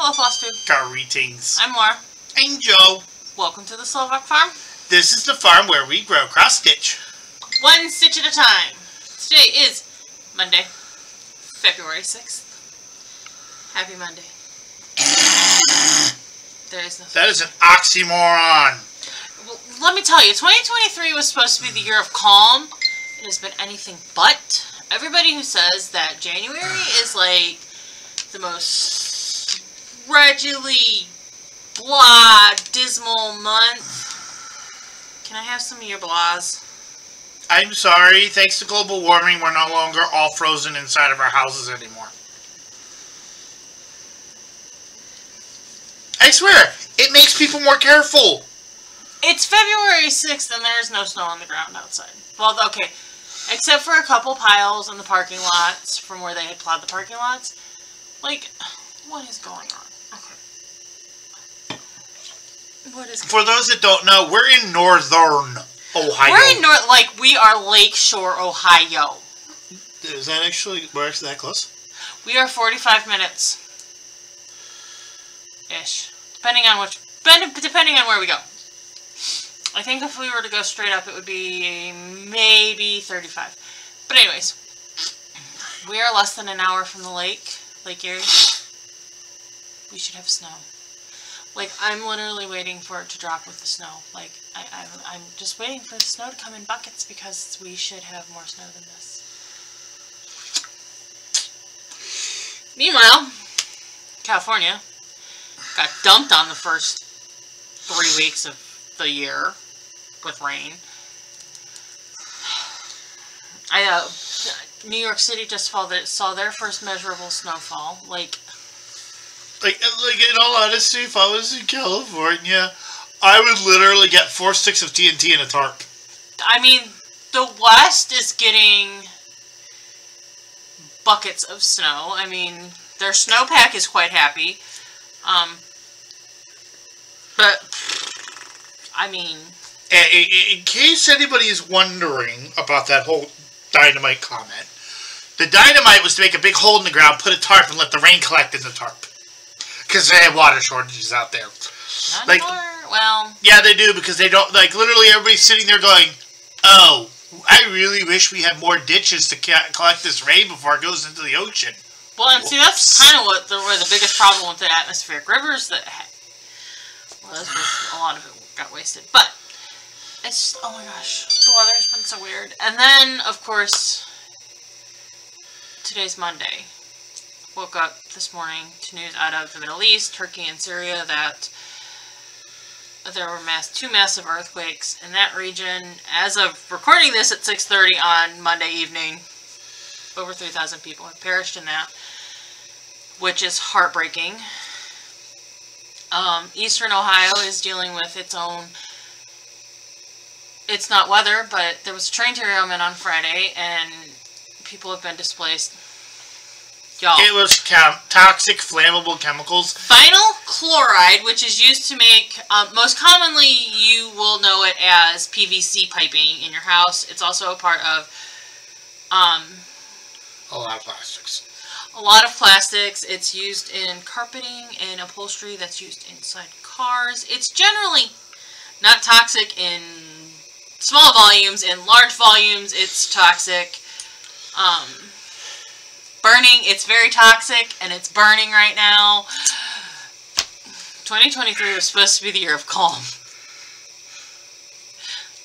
Hello, Flosstube. Greetings. I'm Laura. I'm Joe. Welcome to the Slovak Farm. This is the farm where we grow cross-stitch. One stitch at a time. Today is Monday, February 6th. Happy Monday. There is nothing. That is an oxymoron. Well, let me tell you, 2023 was supposed to be the year of calm. It has been anything but. Everybody who says that January is like the most regularly blah, dismal month. Can I have some of your blahs? I'm sorry. Thanks to global warming, we're no longer all frozen inside of our houses anymore. I swear, it makes people more careful. It's February 6th and there is no snow on the ground outside. Well, okay. Except for a couple piles in the parking lots from where they had plowed the parking lots. Like, what is going on? Okay. What is For those that don't know, we're in northern Ohio. We're in we are Lakeshore, Ohio. Is that actually, we're actually that close? We are 45 minutes-ish. Depending on where we go. I think if we were to go straight up, it would be maybe 35. But anyways, we are less than an hour from the lake, Lake Erie. We should have snow. Like, I'm literally waiting for it to drop with the snow. Like, I'm just waiting for the snow to come in buckets because we should have more snow than this. Meanwhile, California got dumped on the first 3 weeks of the year with rain. New York City just saw their first measurable snowfall. Like in all honesty, if I was in California, I would literally get 4 sticks of TNT and a tarp. I mean, the West is getting buckets of snow. I mean, their snowpack is quite happy. But I mean, in case anybody is wondering about that whole dynamite comment, the dynamite was to make a big hole in the ground, put a tarp, and let the rain collect in the tarp. Because they have water shortages out there. Not anymore. Well, yeah, they do, because they don't, literally everybody's sitting there going, oh, I really wish we had more ditches to collect this rain before it goes into the ocean. Well, and see, that's kind of where the biggest problem with the atmospheric rivers that was a lot of it got wasted. But it's just, oh my gosh, the weather's been so weird. And then, of course, today's Monday. Woke up this morning to news out of the Middle East, Turkey and Syria, that there were two massive earthquakes in that region. As of recording this at 6:30 on Monday evening, over 3,000 people have perished in that, which is heartbreaking. Eastern Ohio is dealing with its own, it's not weather, but there was a train derailment on Friday and people have been displaced. Y'all. It was toxic, flammable chemicals. Vinyl chloride, which is used to make, most commonly you will know it as PVC piping in your house. It's also a part of a lot of plastics. A lot of plastics. It's used in carpeting and upholstery that's used inside cars. It's generally not toxic in small volumes. In large volumes, it's toxic. Burning, it's very toxic, and it's burning right now. 2023 was supposed to be the year of calm.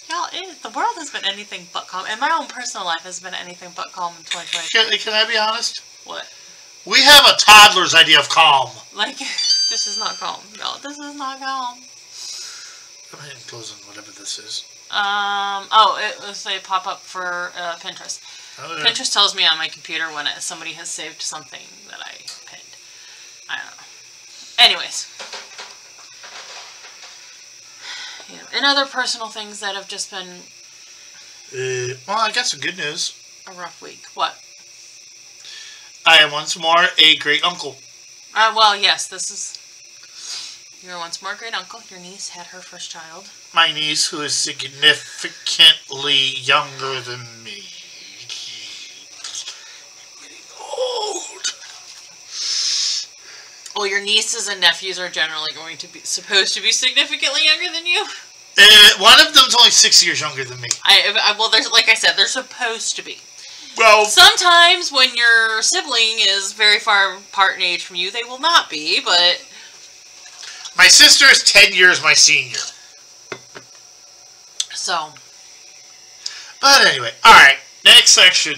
Y'all, the world has been anything but calm, and my own personal life has been anything but calm in 2023. Can I be honest? What? We have a toddler's idea of calm. Like, this is not calm. No, this is not calm. Go ahead and close on whatever this is. Oh, it was a pop-up for Pinterest. Oh, yeah. Pinterest tells me on my computer when somebody has saved something that I pinned. I don't know. Anyways. And other personal things that have just been... well, I got some good news. A rough week. What? I am once more a great uncle. Well, yes, this is... You're once more a great uncle. Your niece had her first child. My niece, who is significantly younger than me. Well, your nieces and nephews are generally going to be supposed to be significantly younger than you. One of them's only 6 years younger than me. Well, there's, like I said, they're supposed to be. Well, sometimes when your sibling is very far apart in age from you, they will not be, but... My sister is 10 years my senior. So. But anyway, alright, next section.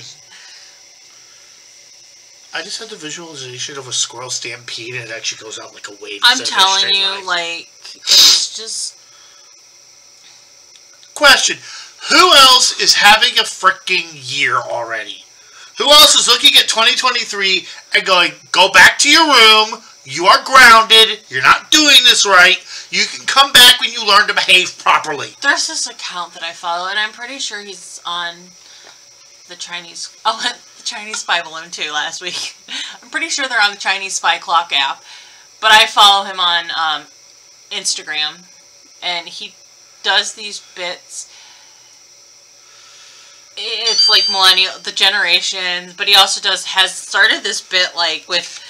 I just had the visualization of a squirrel stampede and it actually goes out like a wave. I'm telling you, like, it's just... Question. Who else is having a freaking year already? Who else is looking at 2023 and going, go back to your room, you are grounded, you're not doing this right, you can come back when you learn to behave properly? There's this account that I follow, and I'm pretty sure he's on the Chinese... Oh, the Chinese Spy Balloon, too, last week. I'm pretty sure they're on the Chinese Spy Clock app. But I follow him on Instagram, and he does these bits. It's like the generations, but he also has started this bit, like, with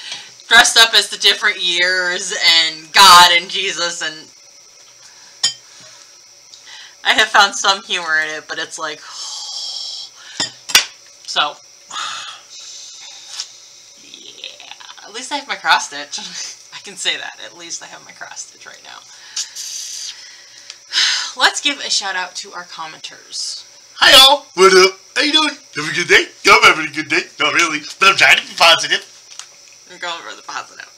dressed up as the different years, and God, and Jesus, and I have found some humor in it, but it's like, so, yeah, at least I have my cross stitch. I can say that, at least I have my cross stitch right now. Let's give a shout out to our commenters. Hi y'all, what up? How you doing? Having a good day? I'm having a good day. Not really, but I'm trying to be positive. I'm going for the positive.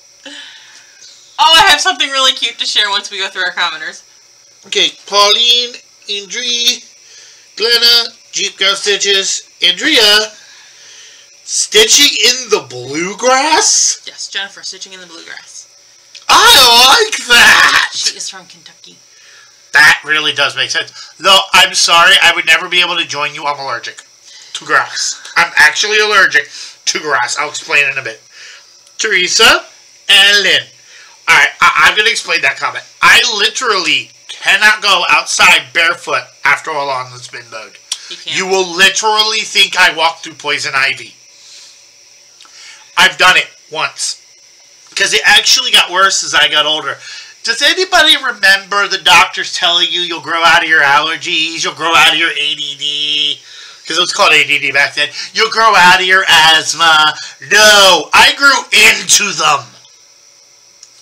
Oh, I have something really cute to share once we go through our commenters. Okay, Pauline, Indri, Glenna, Jeep Girl Stitches, Andrea, stitching in the bluegrass? Yes, Jennifer, stitching in the bluegrass. I like that! She is from Kentucky. That really does make sense. Though, I'm sorry, I would never be able to join you. I'm allergic to grass. I'm actually allergic to grass. I'll explain in a bit. Teresa and Lynn. Alright, I'm going to explain that comment. I literally cannot go outside barefoot after a lawn that's been mowed. You will literally think I walked through poison ivy. I've done it once. Because it actually got worse as I got older. Does anybody remember the doctors telling you you'll grow out of your allergies, you'll grow out of your ADD? Because it was called ADD back then. You'll grow out of your asthma. No, I grew into them.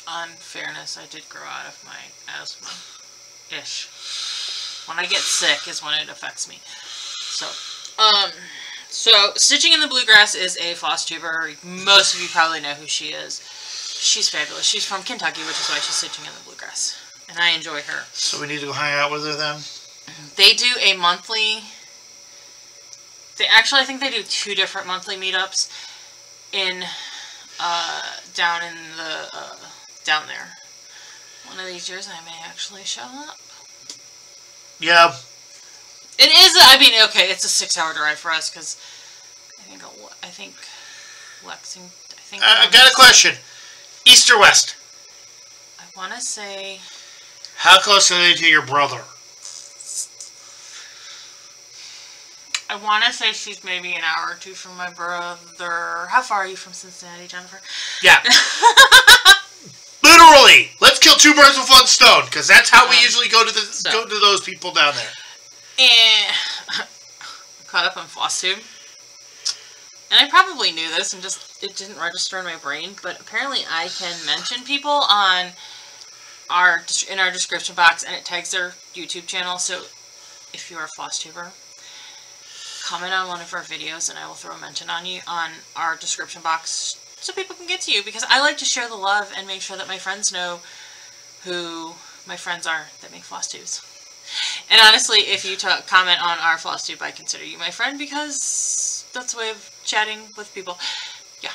On fairness, I did grow out of my asthma-ish. When I get sick is when it affects me. So Stitching in the Bluegrass is a Flosstuber. Most of you probably know who she is. She's fabulous. She's from Kentucky, which is why she's stitching in the bluegrass. And I enjoy her. So we need to go hang out with her then? They do a monthly... I think they do 2 different monthly meetups in, down there. One of these years I may actually show up. Yeah. It is, I mean, okay, it's a 6-hour drive for us, because I think Lexington, I got a question. East or west? I want to say... How close are they to your brother? I want to say she's maybe an hour or 2 from my brother. How far are you from Cincinnati, Jennifer? Yeah. Literally! Let's kill 2 birds with 1 stone, because that's how we usually go to those people down there. And caught up on Flosstube. And I probably knew this and just, it didn't register in my brain, but apparently I can mention people on in our description box, and it tags their YouTube channel. So if you're a Flosstuber, comment on one of our videos and I will throw a mention on you on our description box so people can get to you, because I like to share the love and make sure that my friends know who my friends are that make Flosstubes. And honestly, if you comment on our Flosstube, I consider you my friend, because that's a way of chatting with people. Yeah.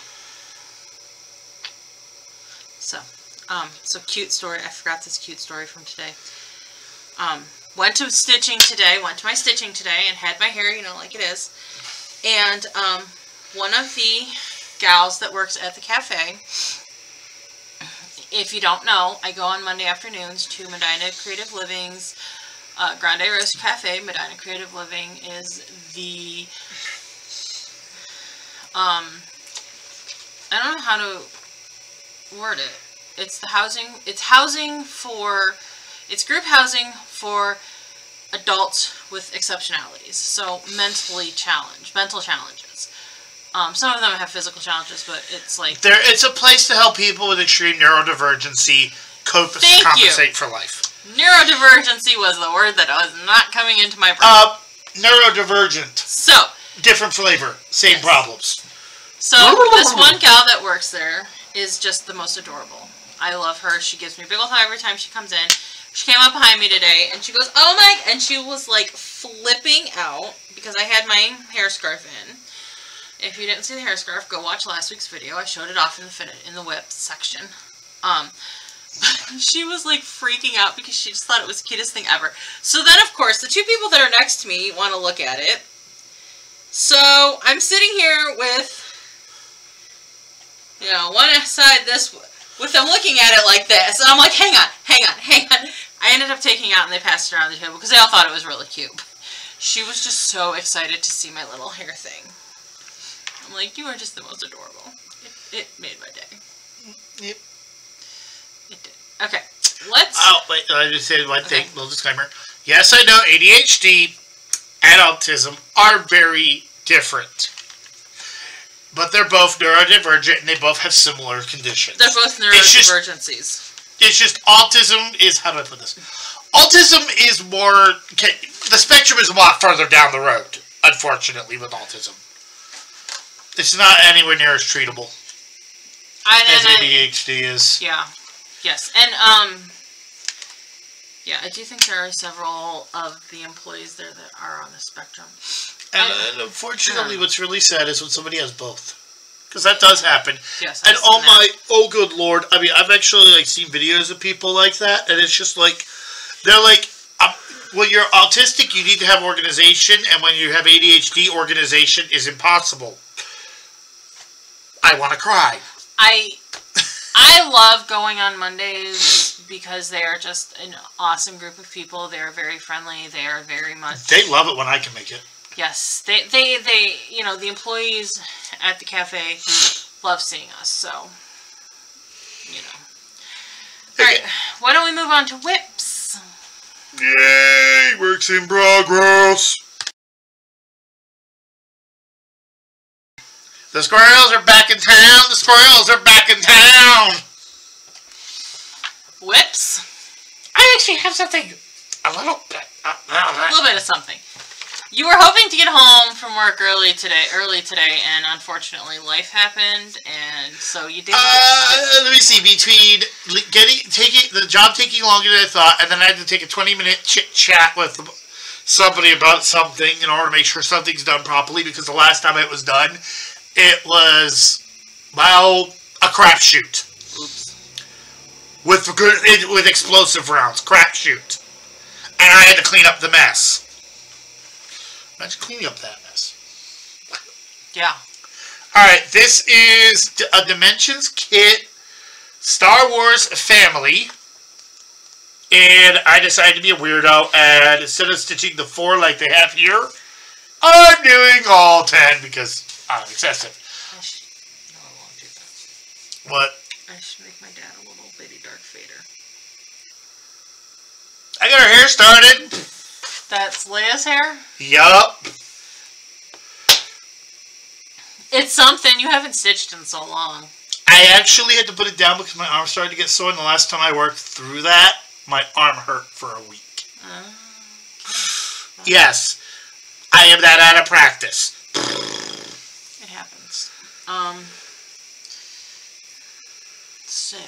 So cute story. I forgot this cute story from today. Went to my stitching today and had my hair, you know, like it is. And one of the gals that works at the cafe, if you don't know, I go on Monday afternoons to Medina Creative Living's Grande Roast Cafe. Medina Creative Living is the, I don't know how to word it. It's the housing. It's housing for. It's group housing for adults with exceptionalities. So mental challenges. Some of them have physical challenges, but it's like it's a place to help people with extreme neurodivergency compensate for life. Neurodivergency was the word that was not coming into my brain. Neurodivergent. So different flavor, same problems. So this one gal that works there is just the most adorable. I love her. She gives me a big old hug every time she comes in. She came up behind me today and she goes, "Oh my," and she was like flipping out because I had my hair scarf in. If you didn't see the hair scarf, go watch last week's video. I showed it off in the whip section. She was like freaking out because she just thought it was the cutest thing ever. So then, of course, the two people that are next to me want to look at it. So I'm sitting here with, you know, one side with them looking at it like this, and I'm like, hang on. I ended up taking it out and they passed it around the table because they all thought it was really cute. She was just so excited to see my little hair thing. I'm like, you are just the most adorable. It made my day. Yep. It did. Okay, let's... Oh, wait, I just said one thing, little disclaimer. Yes, I know ADHD and autism are very different. But they're both neurodivergent and they both have similar conditions. They're both neurodivergencies. It's just autism is, how do I put this? Autism is more, the spectrum is a lot further down the road, unfortunately, with autism. It's not anywhere near as treatable as ADHD is. Yeah. Yes. And, yeah, I do think there are several of the employees there that are on the spectrum. And unfortunately, what's really sad is when somebody has both. Because that does happen. Yes. And oh good lord. I mean, I've actually like seen videos of people like that, and it's just like, they're like, when you're autistic, you need to have organization, and when you have ADHD, organization is impossible. I want to cry. I love going on Mondays because they are just an awesome group of people. They are very friendly. They are very much... They love it when I can make it. Yes. They you know, the employees at the cafe love seeing us, so, you know. Alright, why don't we move on to whips? Yay! Works in progress! The squirrels are back in town! The squirrels are back in town! Whips? I actually have something. A little bit of something. You were hoping to get home from work early today, and unfortunately life happened, and so you didn't. Let me see. Between the job taking longer than I thought, and then I had to take a 20-minute chit chat with somebody about something in order to make sure something's done properly. Because the last time it was done, it was, well, a crapshoot. Oops. With explosive rounds, crapshoot, and I had to clean up the mess. Imagine cleaning up that mess. Yeah. Alright, this is a Dimensions Kit Star Wars family. And I decided to be a weirdo, and instead of stitching the 4 like they have here, I'm doing all 10 because I'm excessive. No, I won't do that. What? I should make my dad a little bitty Darth Vader. I got her hair started. That's Leia's hair? Yup. It's something you haven't stitched in so long. I actually had to put it down because my arm started to get sore, and the last time I worked through that, my arm hurt for a week. Yes. I am that out of practice. It happens. So,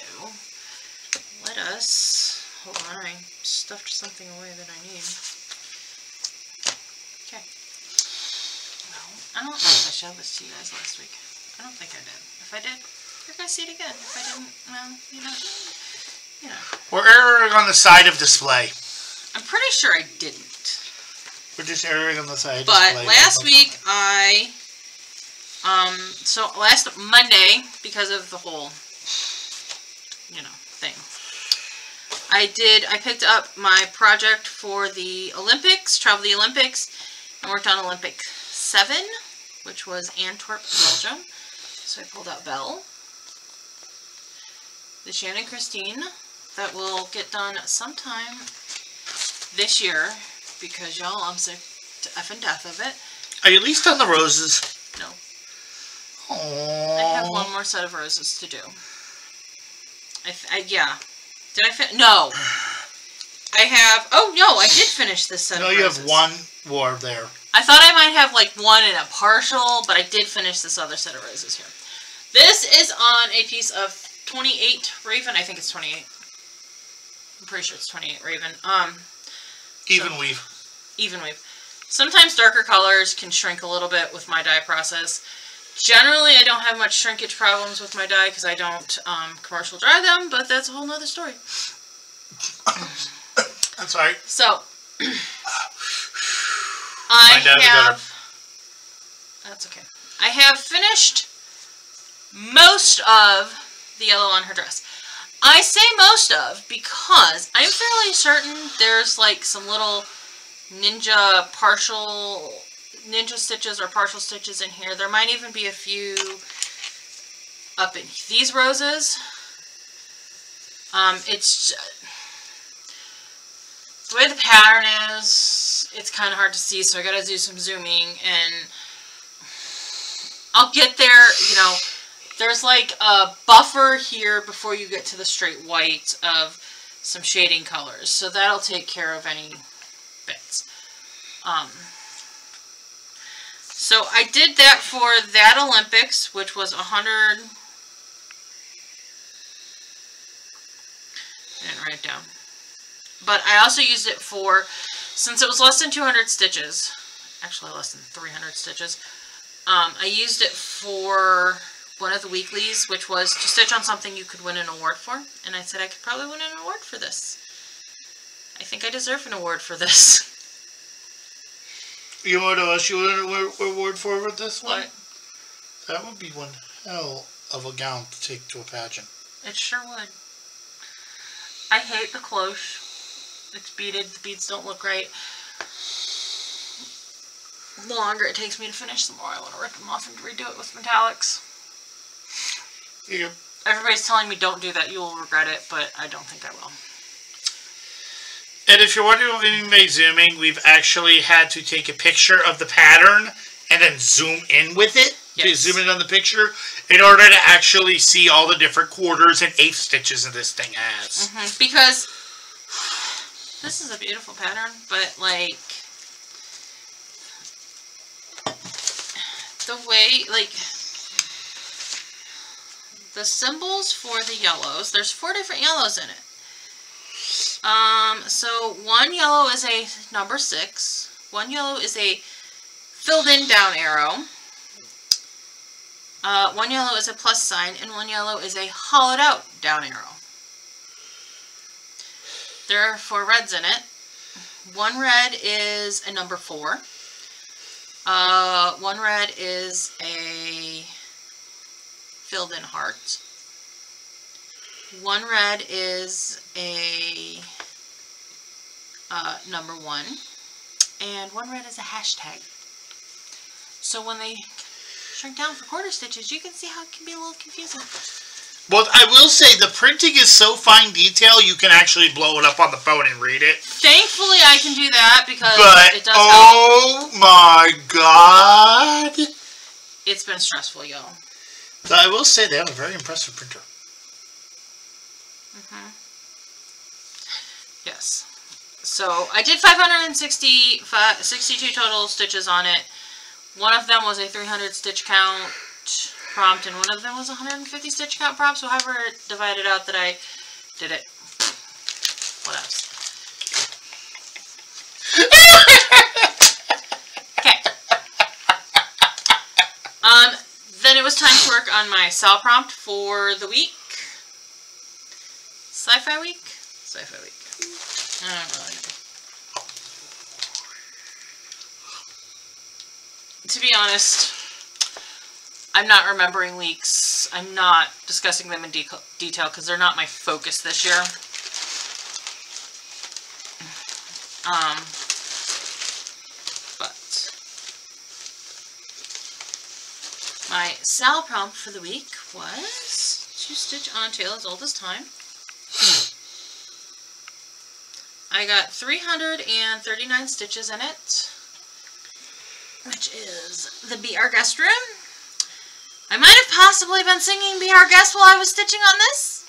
let us... Hold on, I stuffed something away that I need. Okay. Well, I don't know if I showed this to you guys last week. I don't think I did. If I did, you're going to see it again. If I didn't, well, you know. We're erring on the side of display. I'm pretty sure I didn't. We're just erring on the side of display. But last week, so last Monday, because of the whole, you know, thing, I picked up my project for the Olympics, travel the Olympics, and worked on Olympic 7, which was Antwerp, Belgium. So I pulled out Belle. the Shannon Christine that will get done sometime this year because y'all, I'm sick to effing death of it. Are you at least on the roses? No. Aww. I have one more set of roses to do. Yeah. Did I finish? No. I have... Oh, no, I did finish this set of roses. No, you have one more there. I thought I might have, like, one and a partial, but I did finish this other set of roses here. This is on a piece of 28 Raven. I think it's 28. I'm pretty sure it's 28 Raven. Even weave. Even weave. Sometimes darker colors can shrink a little bit with my dye process. Generally, I don't have much shrinkage problems with my dye because I don't commercial dry them, but that's a whole nother story. That's alright. So, I have... That's okay. I have finished most of the yellow on her dress. I say most of because I'm fairly certain there's like some little ninja stitches or partial stitches in here. There might even be a few up in these roses. It's the way the pattern is, it's kind of hard to see, so I gotta do some zooming, and I'll get there, you know. There's like a buffer here before you get to the straight white of some shading colors, so that'll take care of any bits. So I did that for that Olympics, which was 100. I didn't write it down. But I also used it for, since it was less than 200 stitches, actually less than 300 stitches, I used it for one of the weeklies, which was to stitch on something you could win an award for. And I said I could probably win an award for this. I think I deserve an award for this. You know what else you win an award for with this one? What? That would be one hell of a gown to take to a pageant. It sure would. I hate the cloche. It's beaded. The beads don't look right. The longer it takes me to finish, the more I want to rip them off and redo it with metallics. Yeah. Everybody's telling me don't do that. You will regret it, but I don't think I will. And if you're wondering what we mean by zooming, we've actually had to take a picture of the pattern and then zoom in with it. Yes. To zoom in on the picture in order to actually see all the different quarters and eighth stitches that this thing has. Because this is a beautiful pattern, but like the way, like the symbols for the yellows, there's 4 different yellows in it. So one yellow is a number 6, one yellow is a filled in down arrow, one yellow is a plus sign, and one yellow is a hollowed out down arrow. There are 4 reds in it. One red is a number 4. One red is a filled in heart. One red is a number 1. And one red is a hashtag. So when they shrink down for quarter stitches, you can see how it can be a little confusing. Well, I will say the printing is so fine detail you can actually blow it up on the phone and read it. Thankfully, I can do that because it does help. Oh my god! It's been stressful, y'all. So I will say they have a very impressive printer. Yes. So I did 562 total stitches on it. One of them was a 300 stitch count prompt, and one of them was 150 stitch count prompt. So however it divided out that I did it. What else? Okay. Then it was time to work on my Sal prompt for the week. Sci-Fi week? Sci-Fi week. I don't really know. To be honest, I'm not remembering weeks. I'm not discussing them in detail because they're not my focus this year. But my Sal prompt for the week was 2-stitch on tail as old as time. I got 339 stitches in it, which is the Be Our Guest room. I might have possibly been singing Be Our Guest while I was stitching on this.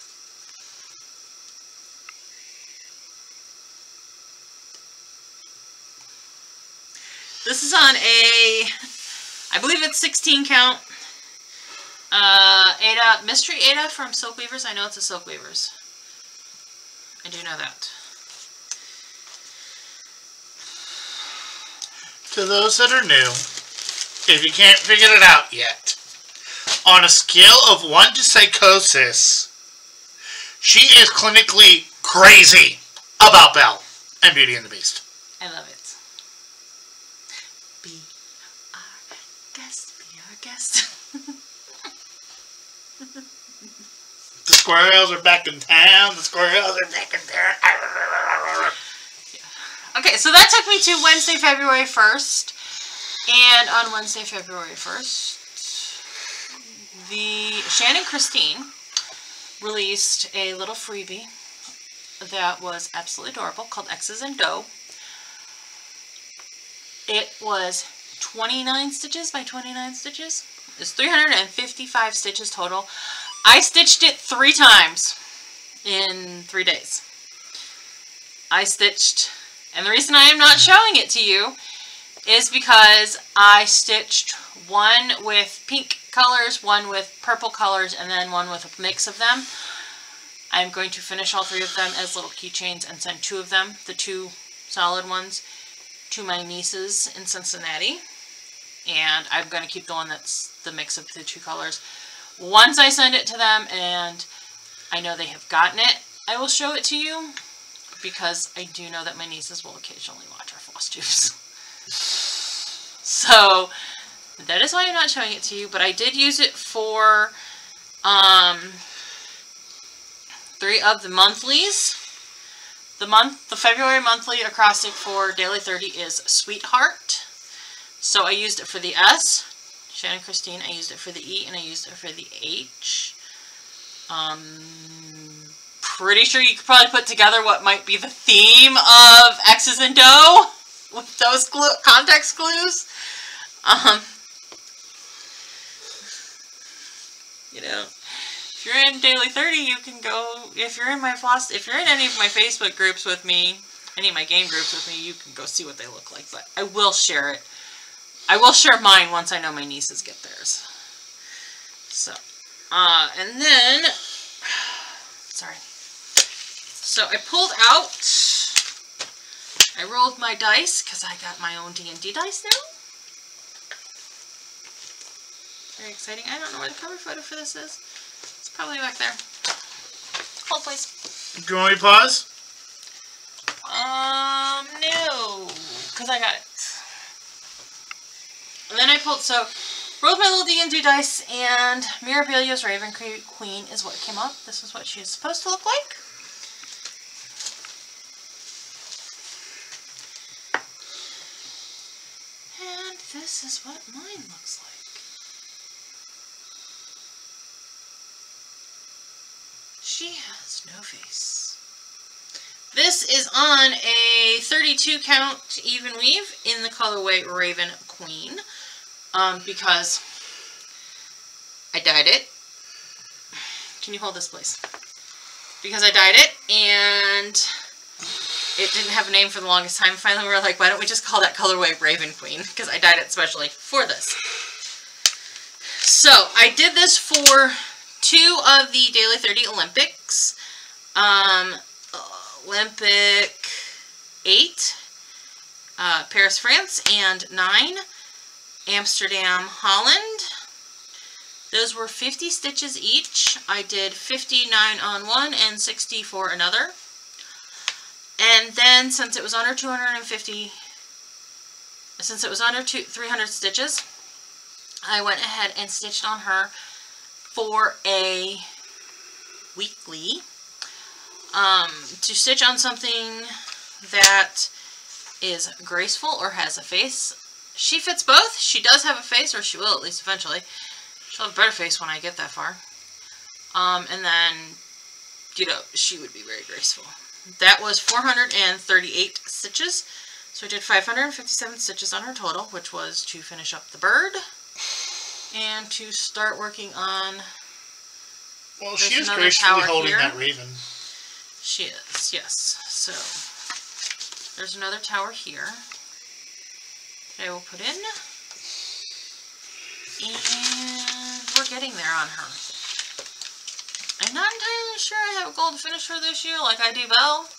This is on a, I believe it's 16 count, Ada, Mystery Ada from Silk Weavers. I know it's a Silk Weavers. I do know that. To those that are new, if you can't figure it out yet, on a scale of 1 to psychosis, she is clinically crazy about Belle and Beauty and the Beast. I love it. Be our guest, be our guest. The squirrels are back in town. The squirrels are back in town. Yeah. Okay, so that took me to Wednesday, February 1st. And on Wednesday, February 1st, the Shannon Christine released a little freebie that was absolutely adorable called X's and Dough. It was 29 stitches by 29 stitches. It's 355 stitches total. I stitched it 3 times in 3 days. I stitched, and the reason I am not showing it to you is because I stitched one with pink colors, one with purple colors, and then one with a mix of them. I'm going to finish all 3 of them as little keychains and send 2 of them, the 2 solid ones, to my nieces in Cincinnati. And I'm going to keep the one that's the mix of the 2 colors. Once I send it to them and I know they have gotten it, I will show it to you, because I do know that my nieces will occasionally watch our Flosstubes. So that is why I'm not showing it to you, but I did use it for 3 of the monthlies. The February monthly acrostic for Daily 30 is Sweetheart. So I used it for the S, Shannon Christine, I used it for the E, and I used it for the H. Pretty sure you could probably put together what might be the theme of X's and Dough with those context clues. You know, if you're in Daily 30, you can go, if you're in any of my Facebook groups with me, any of my game groups with me, you can go see what they look like, but I will share it. I will share mine once I know my nieces get theirs. So, and then, sorry. So I pulled out, I rolled my dice, because I got my own D&D dice now. Very exciting. I don't know where the cover photo for this is. It's probably back there. Hold, please. Do you want me to pause? No, because I got it. And then I pulled, so, rolled my little D&D dice, and Mirabilia's Raven Queen is what came up. This is what she is supposed to look like. And this is what mine looks like. She has no face. This is on a 32 count even weave in the colorway Raven Queen, because I dyed it. Can you hold this, please? Because I dyed it and it didn't have a name for the longest time. Finally, we were like, why don't we just call that colorway Raven Queen? Because I dyed it specially for this. So I did this for 2 of the Daily 30 Olympics. Olympic 8, Paris, France, and 9, Amsterdam, Holland. Those were 50 stitches each. I did 59 on one and 60 for another. And then, since it was under 300 stitches, I went ahead and stitched on her for a weekly. To stitch on something that is graceful or has a face. She fits both. She does have a face, or she will at least eventually. She'll have a better face when I get that far. And then, you know, she would be very graceful. That was 438 stitches. So I did 557 stitches on her total, which was to finish up the bird and to start working on. Well, she is gracefully holding that raven. She is, yes. So there's another tower here that I will put in. And we're getting there on her. I'm not entirely sure I have a goal to finish her this year like I do Belle.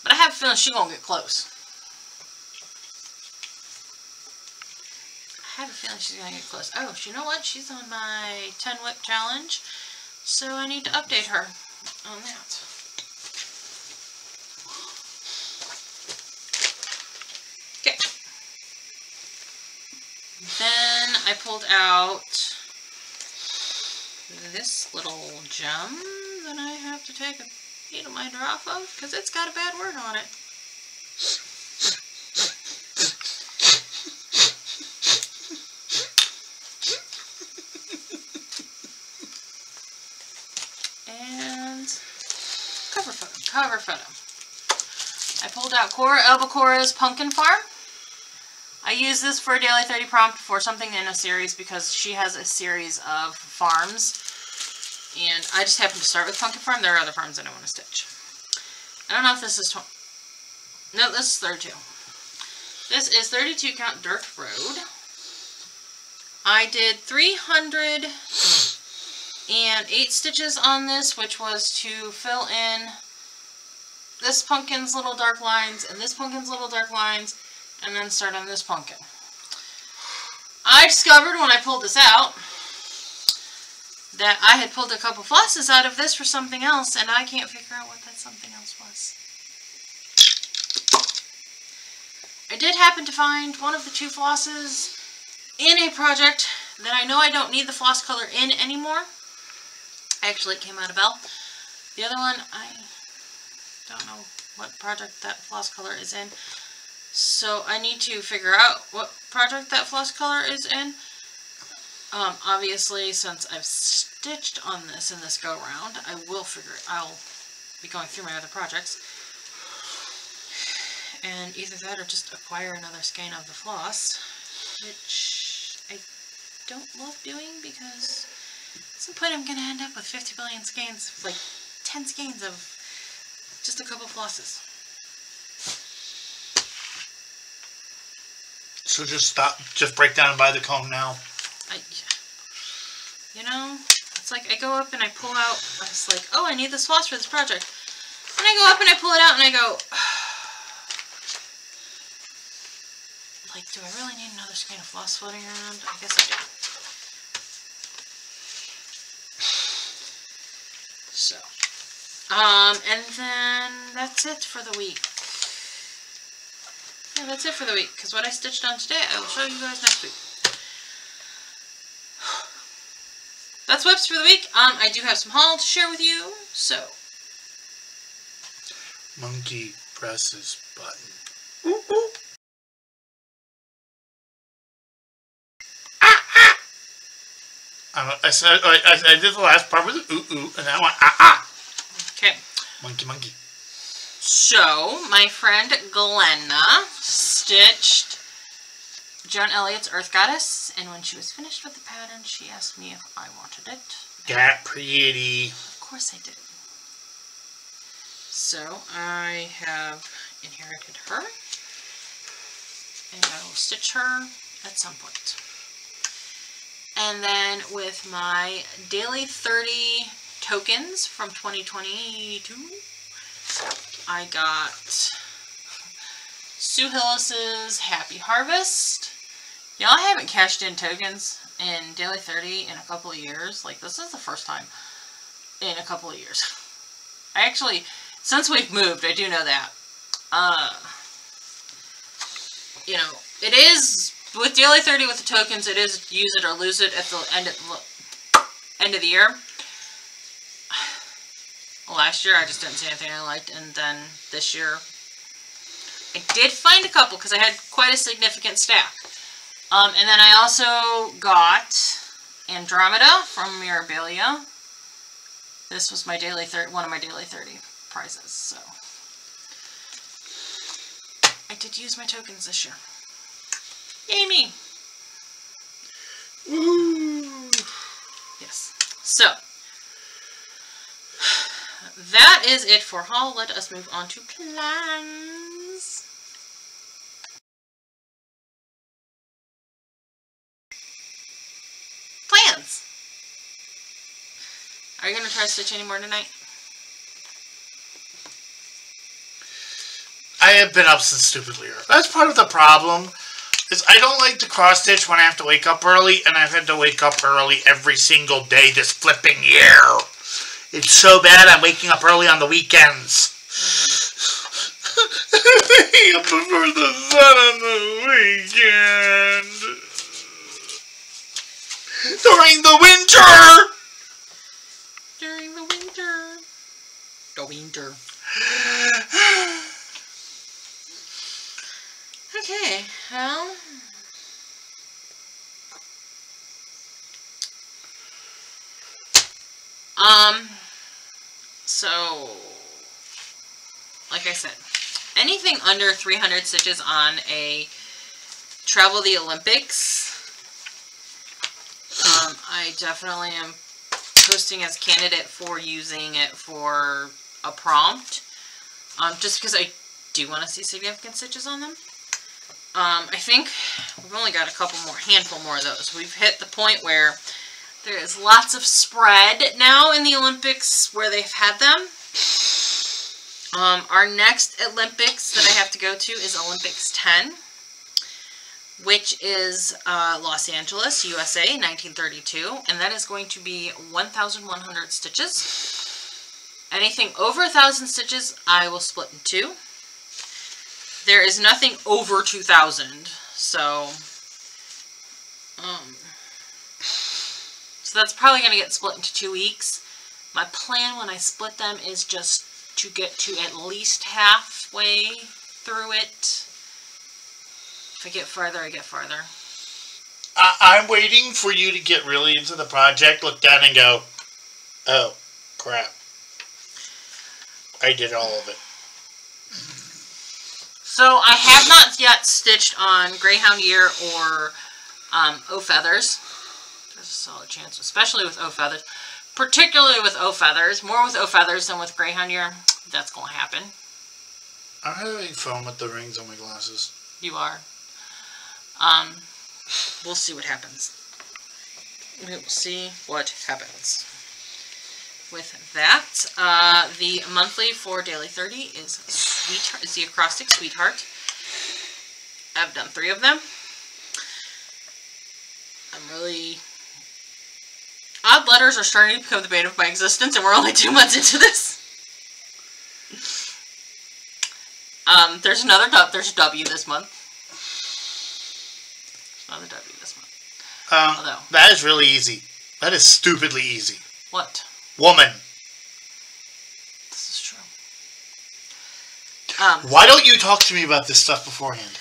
But I have a feeling she's going to get close. I have a feeling she's going to get close. Oh, you know what? She's on my 10 whip challenge. So I need to update her on that. Okay. Then I pulled out this little gem that I have to take a needle minder off of because it's got a bad word on it. And cover photo. I pulled out Cora Albacora's Pumpkin Farm. I use this for a daily 30 prompt for something in a series because she has a series of farms. And I just happened to start with Pumpkin Farm. There are other farms that I want to stitch. I don't know if this is... No, this is 32. This is 32 count Dirt Road. I did 308 stitches on this, which was to fill in this pumpkin's little dark lines and this pumpkin's little dark lines, and then start on this pumpkin. I discovered when I pulled this out that I had pulled a couple flosses out of this for something else, and I can't figure out what that something else was. I did happen to find one of the two flosses in a project that I know I don't need the floss color in anymore. Actually, it came out of Belle. The other one, I don't know what project that floss color is in. So I need to figure out what project that floss color is in. Obviously, since I've stitched on this in this go-round, I will figure it. I'll be going through my other projects. And either that or just acquire another skein of the floss, which I don't love doing because at some point I'm going to end up with 50 billion skeins, like 10 skeins of just a couple flosses. So just stop, just break down and buy the comb now. You know, it's like I go up and I pull out, I was like, oh, I need this floss for this project. And I go up and I pull it out and I go, like, do I really need another skein of floss floating around? I guess I do. So, and then that's it for the week. Yeah, that's it for the week, because what I stitched on today, I will show you guys next week. That's whips for the week. I do have some haul to share with you, so. Monkey presses button. Ooh, ooh. I said I did the last part with the ooh ooh, and I went ah ah. Okay. Monkey monkey. So my friend Glenna stitched Joan Elliott's Earth Goddess, and when she was finished with the pattern, she asked me if I wanted it. That pretty. Of course I did. So I have inherited her, and I will stitch her at some point. And then with my daily 30 tokens from 2022, I got Sue Hillis's Happy Harvest. Y'all, I haven't cashed in tokens in daily 30 in a couple of years. Like, this is the first time in a couple of years. I actually, since we've moved, I do know that. You know, it is... With daily 30 with the tokens, it is use it or lose it at the end of the year. Last year, I just didn't see anything I liked, and then this year, I did find a couple because I had quite a significant stack. And then I also got Andromeda from Mirabilia, This was my one of my daily 30 prizes, so. I did use my tokens this year. Yay me! Woo! Yes. So, that is it for haul. Let us move on to plans. Plans! Are you going to try to stitch any more tonight? I have been up since stupidly early. That's part of the problem. Is I don't like to cross stitch when I have to wake up early, and I've had to wake up early every single day this flipping year. It's so bad I'm waking up early on the weekends. I prefer the sun on the weekend. During the winter! During the winter. The winter. Okay, well. So, like I said, anything under 300 stitches on a Travel the Olympics, I definitely am posting as candidate for using it for a prompt, just because I do want to see significant stitches on them. I think we've only got a handful more of those. We've hit the point where there is lots of spread now in the Olympics where they've had them. Our next Olympics that I have to go to is Olympics 10, which is Los Angeles, USA, 1932, and that is going to be 1,100 stitches. Anything over 1,000 stitches, I will split in two. There is nothing over 2,000, so that's probably going to get split into 2 weeks. My plan when I split them is just to get to at least halfway through it. If I get farther, I get farther. I'm waiting for you to get really into the project, look down and go, oh, crap. I did all of it. So I have not yet stitched on Greyhound Year or O Feathers. There's a solid chance, especially with O Feathers. Particularly with O Feathers. More with O Feathers than with Greyhound Year. That's going to happen. I'm having fun with the rings on my glasses. You are. We'll see what happens. We will see what happens. With that, the monthly for Daily 30 is the Acrostic Sweetheart. I've done 3 of them. I'm really... Odd letters are starting to become the bane of my existence, and we're only 2 months into this. There's another there's a W this month. There's another W this month. Although, that is really easy. That is stupidly easy. What? Woman. This is true. Why don't you talk to me about this stuff beforehand?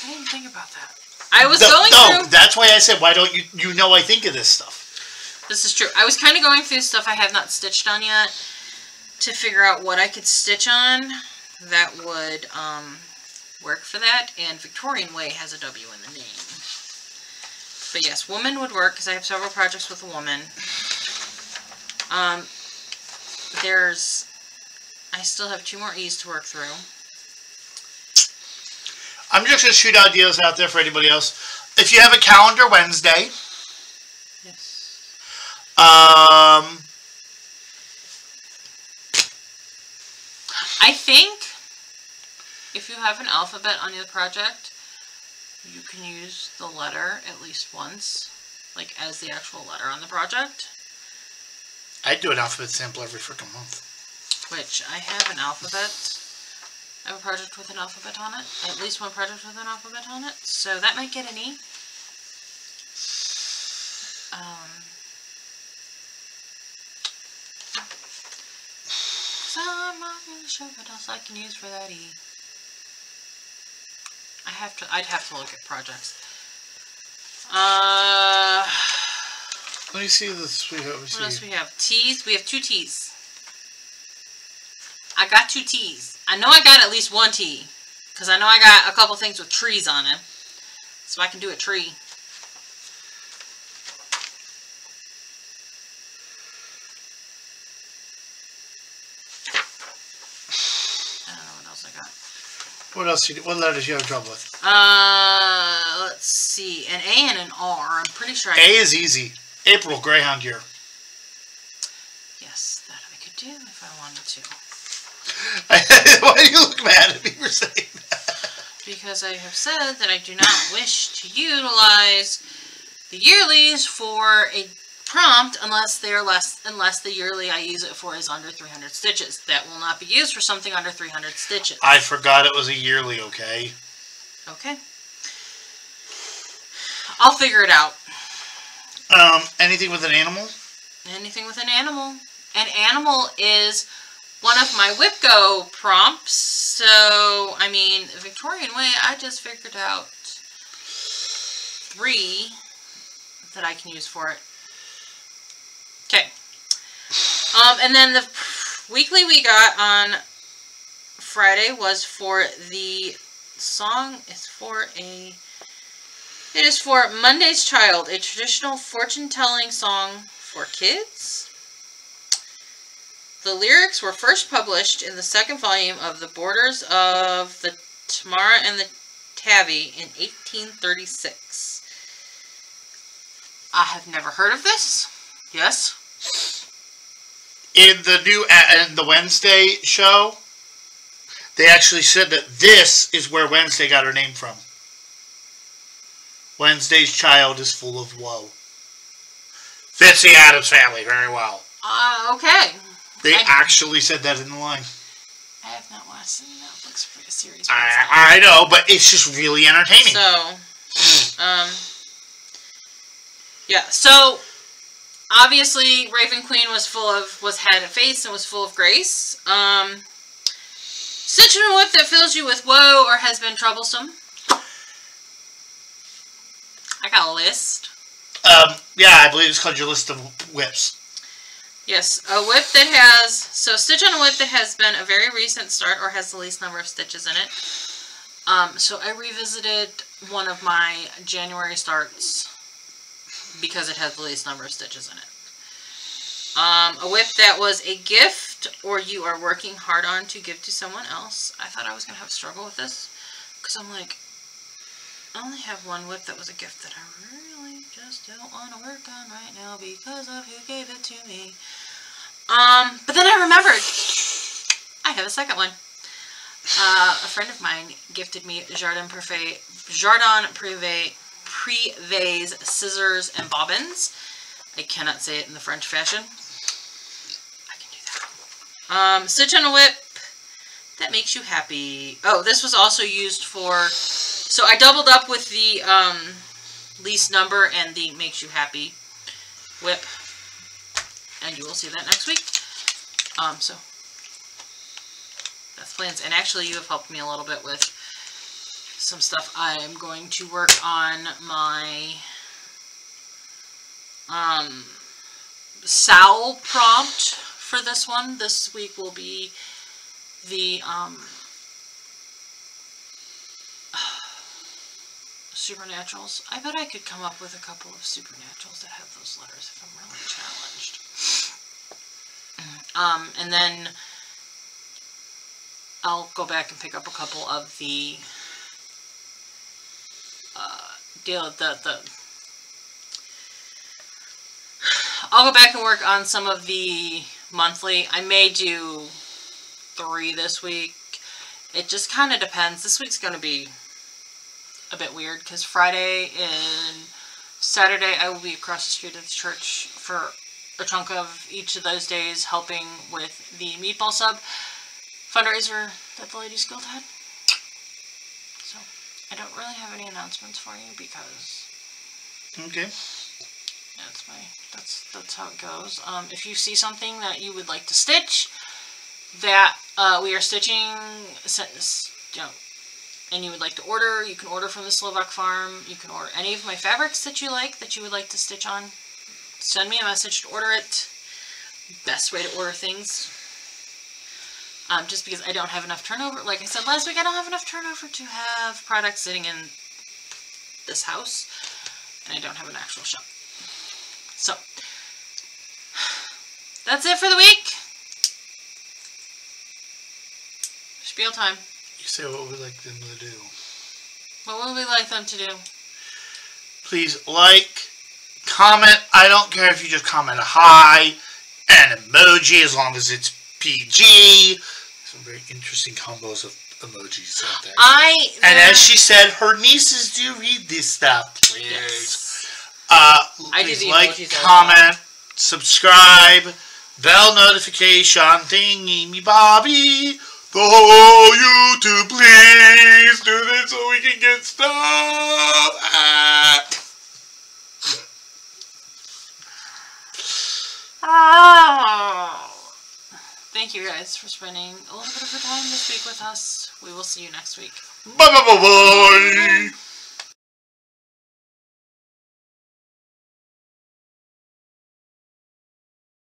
I didn't think about that. I was going through... No, that's why I said, why don't you... You know I think of this stuff. This is true. I was kind of going through stuff I have not stitched on yet to figure out what I could stitch on that would work for that. And Victorian Way has a W in the name. But yes, woman would work because I have several projects with a woman. I still have 2 more E's to work through. I'm just going to shoot ideas out there for anybody else. If you have a calendar Wednesday. Yes. I think if you have an alphabet on your project, you can use the letter at least once, like as the actual letter on the project. I do an alphabet sample every freaking month. Which, I have an alphabet. I have a project with an alphabet on it. At least one project with an alphabet on it. So that might get an E. So I'm not really sure what else I can use for that E. I'd have to look at projects. Let me see the sweetheart. What else we have? T's. We have 2 T's. I got 2 T's. I know I got at least 1 T. Because I know I got a couple things with trees on it. So I can do a tree. I don't know what else I got. What else? What letters you have trouble with? Let's see. An A and an R. I'm pretty sure A is easy. April, Greyhound year. Yes, that I could do if I wanted to. Why do you look mad at me for saying that? Because I have said that I do not wish to utilize the yearlies for a prompt unless they are unless the yearly I use it for is under 300 stitches. That will not be used for something under 300 stitches. I forgot it was a yearly, okay? Okay. I'll figure it out. Anything with an animal? Anything with an animal. An animal is one of my WhipGo prompts. So, I mean, Victorian Way, I just figured out 3 that I can use for it. Okay. And then the weekly we got on Friday was for the song. It is for Monday's Child, a traditional fortune-telling song for kids. The lyrics were first published in the 2nd volume of The Borders of the Tamara and the Tavi in 1836. I have never heard of this. Yes? In the Wednesday show, they actually said that this is where Wednesday got her name from. Wednesday's child is full of woe. Fits the Addams Family very well. Okay. They actually said that in the line. I have not watched the Netflix series. I know, but it's just really entertaining. So, yeah. So, obviously, Raven Queen had a face and was full of grace. Stitch and a whip that fills you with woe or has been troublesome. I got a list. Yeah, I believe it's called your list of whips. Yes, a whip that has... So, stitch on a whip that has been a very recent start or has the least number of stitches in it. So, I revisited one of my January starts because it has the least number of stitches in it. A whip that was a gift or you are working hard on to give to someone else. I thought I was going to have a struggle with this because I'm like, I only have one whip that was a gift that I really just don't want to work on right now because of who gave it to me. But then I remembered I have a second one. A friend of mine gifted me Jardin Privé's scissors and bobbins. I cannot say it in the French fashion. I can do that. Stitch on a whip that makes you happy. Oh, this was also used for... So I doubled up with the least number and the makes you happy whip. And you will see that next week. So that's plans. And actually you have helped me a little bit with some stuff. I am going to work on my Sow prompt for this one. This week will be the Supernaturals. I bet I could come up with a couple of Supernaturals that have those letters if I'm really challenged. And then I'll go back and pick up a couple of the I'll go back and work on some of the monthly. I may do 3 this week. It just kind of depends. This week's going to be a bit weird because Friday and Saturday I will be across the street at the church for a chunk of each of those days helping with the meatball sub fundraiser that the Ladies Guild had. So I don't really have any announcements for you because okay, that's how it goes. If you see something that you would like to stitch that we are stitching, you know, and you would like to order, you can order from the Slovak Farm. You can order any of my fabrics that you like, that you would like to stitch on. Send me a message to order it. Best way to order things. just because I don't have enough turnover. Like I said last week, I don't have enough turnover to have products sitting in this house, and I don't have an actual shop. So, that's it for the week. Spiel time. You say what we'd like them to do. What would we like them to do? Please like, comment. I don't care if you just comment a hi, an emoji as long as it's PG. Some very interesting combos of emojis out there. And as she said, her nieces do read this stuff. Please. Yes. Please like, comment, subscribe, bell notification thingy me Bobby. The whole YouTube, please do this so we can get stuff. Thank you guys for spending a little bit of your time this week with us. We will see you next week. Bye bye bye bye.